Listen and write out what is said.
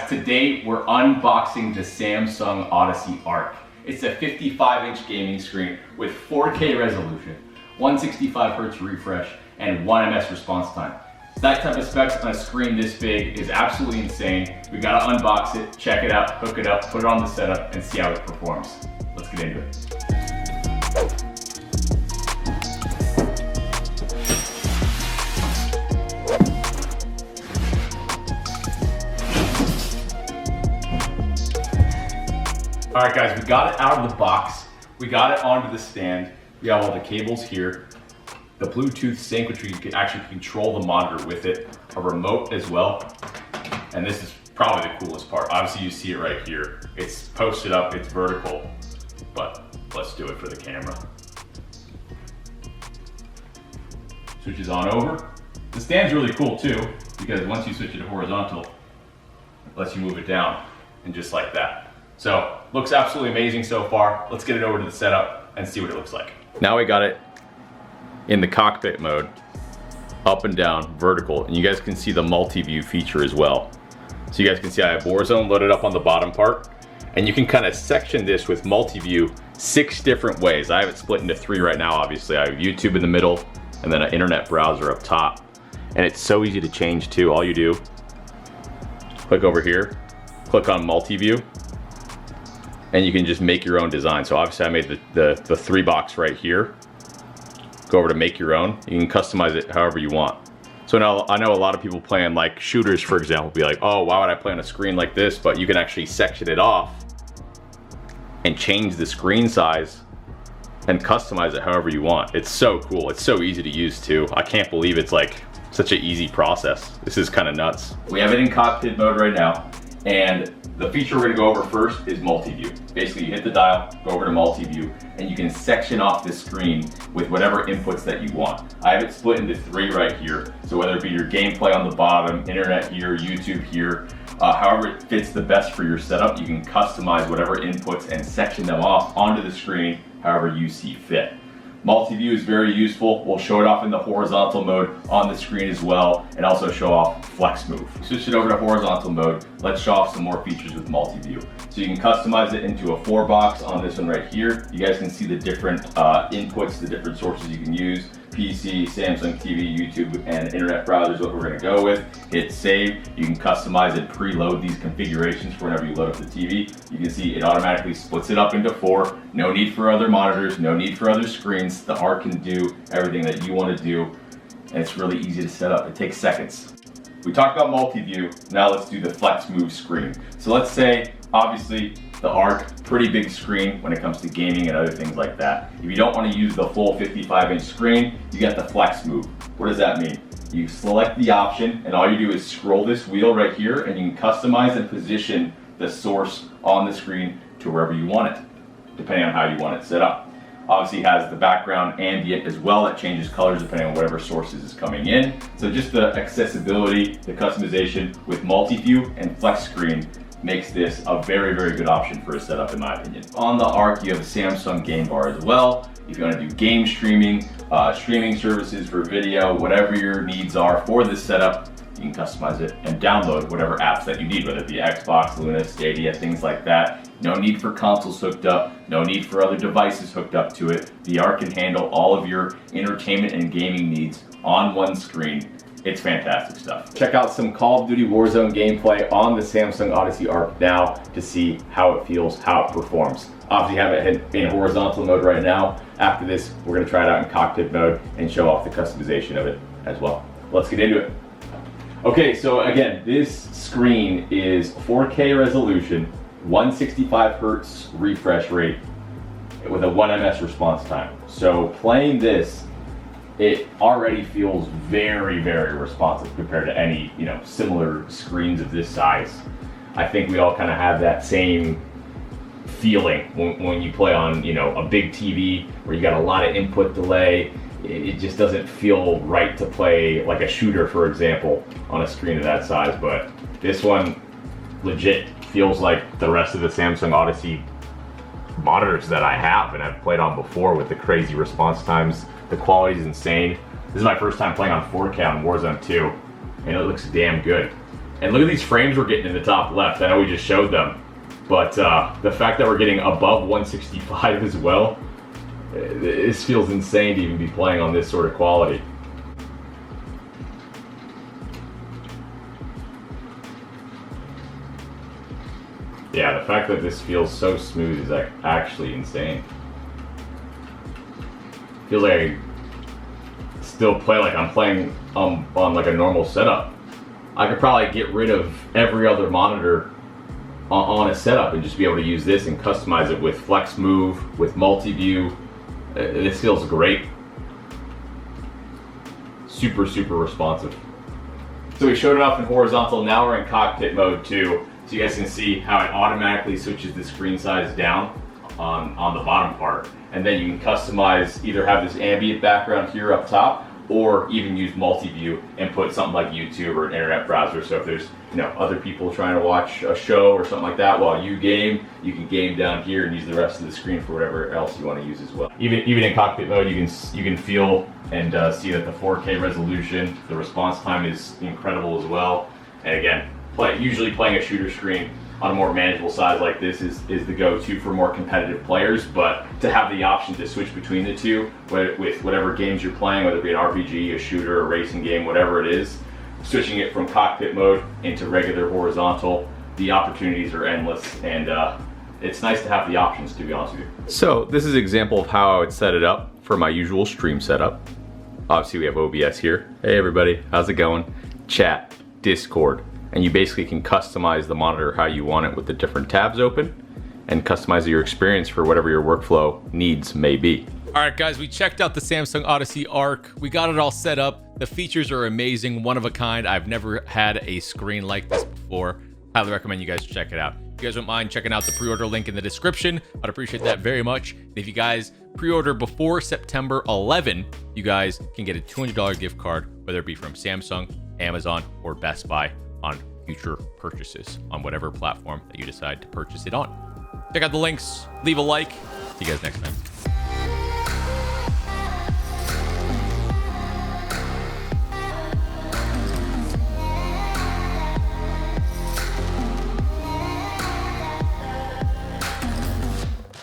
guys, today we're unboxing the Samsung Odyssey Arc. It's a 55-inch gaming screen with 4K resolution, 165Hz refresh, and 1 ms response time. That type of specs on a screen this big is absolutely insane. We gotta unbox it, check it out, hook it up, put it on the setup, and see how it performs. Let's get into it. All right guys, we got it out of the box. We got it onto the stand. We have all the cables here. The Bluetooth sync, which we can actually control the monitor with it. A remote as well. And this is probably the coolest part. Obviously you see it right here. It's posted up, it's vertical, but let's do it for the camera. Switches on over. The stand's really cool too, because once you switch it to horizontal, it lets you move it down, and just like that. So, looks absolutely amazing so far. Let's get it over to the setup and see what it looks like. Now we got it in the cockpit mode, up and down, vertical, and you guys can see the multi-view feature as well. So you guys can see I have Warzone loaded up on the bottom part, and you can kind of section this with multi-view 6 different ways. I have it split into 3 right now, obviously. I have YouTube in the middle, and then an internet browser up top. And it's so easy to change too. All you do, click over here, click on multi-view, and you can just make your own design. So obviously I made the 3 box right here. Go over to make your own. You can customize it however you want. So now I know a lot of people playing like shooters, for example, be like, oh, why would I play on a screen like this? But you can actually section it off and change the screen size and customize it however you want. It's so cool. It's so easy to use too. I can't believe it's like such an easy process. This is kind of nuts. We have it in cockpit mode right now, and the feature we're gonna go over first is multi-view. Basically, you hit the dial, go over to multi-view, and you can section off the screen with whatever inputs that you want. I have it split into 3 right here. So whether it be your gameplay on the bottom, internet here, YouTube here, however it fits the best for your setup, you can customize whatever inputs and section them off onto the screen however you see fit. Multi-view is very useful. We'll show it off in the horizontal mode on the screen as well, and also show off flex move. Switch it over to horizontal mode. Let's show off some more features with multi-view. So you can customize it into a 4 box on this one right here. You guys can see the different inputs, the different sources you can use. PC, Samsung TV, YouTube, and internet browser is what we're gonna go with. Hit save. You can customize and preload these configurations for whenever you load up the TV. You can see it automatically splits it up into 4. No need for other monitors, no need for other screens. The Arc can do everything that you wanna do, and it's really easy to set up. It takes seconds. We talked about multi-view, now let's do the flex move screen. So let's say, obviously, the Arc, pretty big screen when it comes to gaming and other things like that. If you don't want to use the full 55-inch screen, you get the flex move. What does that mean? You select the option, and all you do is scroll this wheel right here, and you can customize and position the source on the screen to wherever you want it, depending on how you want it set up. Obviously it has the background ambient as well that changes colors depending on whatever sources is coming in. So just the accessibility, the customization with multi-view and flex screen makes this a very, very good option for a setup in my opinion. On the Arc, you have a Samsung game bar as well. If you want to do game streaming, streaming services for video, whatever your needs are for this setup, you can customize it and download whatever apps that you need, whether it be Xbox, Luna, Stadia, things like that. No need for consoles hooked up, no need for other devices hooked up to it. The Arc can handle all of your entertainment and gaming needs on one screen. It's fantastic stuff. Check out some Call of Duty Warzone gameplay on the Samsung Odyssey Arc now to see how it feels, how it performs. Obviously have it in horizontal mode right now. After this, we're gonna try it out in cockpit mode and show off the customization of it as well. Let's get into it. Okay, so again, this screen is 4K resolution, 165Hz refresh rate with a 1 ms response time. So playing this, it already feels very, very responsive compared to any, similar screens of this size. I think we all kind of have that same feeling when you play on, a big TV where you got a lot of input delay. It just doesn't feel right to play like a shooter, for example, on a screen of that size. But this one legit feels like the rest of the Samsung Odyssey monitors that I have and I've played on before with the crazy response times. The quality is insane. This is my first time playing on 4K on Warzone 2, and it looks damn good. And look at these frames we're getting in the top left. I know we just showed them, but the fact that we're getting above 165 as well, this feels insane to even be playing on this sort of quality. Yeah, the fact that this feels so smooth is actually insane. Feels like I still play like I'm playing on like a normal setup. I could probably get rid of every other monitor on a setup and just be able to use this and customize it with Flex Move, with Multiview. This feels great. Super, super responsive. So we showed it off in horizontal, now we're in cockpit mode too. So you guys can see how it automatically switches the screen size down on the bottom part. And then you can customize, either have this ambient background here up top, or even use Multiview and put something like YouTube or an internet browser. So if there's other people trying to watch a show or something like that while you game, you can game down here and use the rest of the screen for whatever else you want to use as well. Even in cockpit mode, you can feel and see that the 4K resolution, the response time is incredible as well. And again, usually playing a shooter screen on a more manageable size like this is the go-to for more competitive players, but to have the option to switch between the two with whatever games you're playing, whether it be an RPG, a shooter, a racing game, whatever it is, switching it from cockpit mode into regular horizontal, the opportunities are endless, and it's nice to have the options, to be honest with you. So this is an example of how I would set it up for my usual stream setup. Obviously we have OBS here. Hey everybody, how's it going? Chat, Discord. And you basically can customize the monitor how you want it with the different tabs open and customize your experience for whatever your workflow needs may be. All right, guys, we checked out the Samsung Odyssey Arc. We got it all set up. The features are amazing, one of a kind. I've never had a screen like this before. Highly recommend you guys check it out. If you guys don't mind checking out the pre-order link in the description, I'd appreciate that very much. And if you guys pre-order before September 11, you guys can get a $200 gift card, whether it be from Samsung, Amazon, or Best Buy, on future purchases on whatever platform that you decide to purchase it on. Check out the links, leave a like. See you guys next time.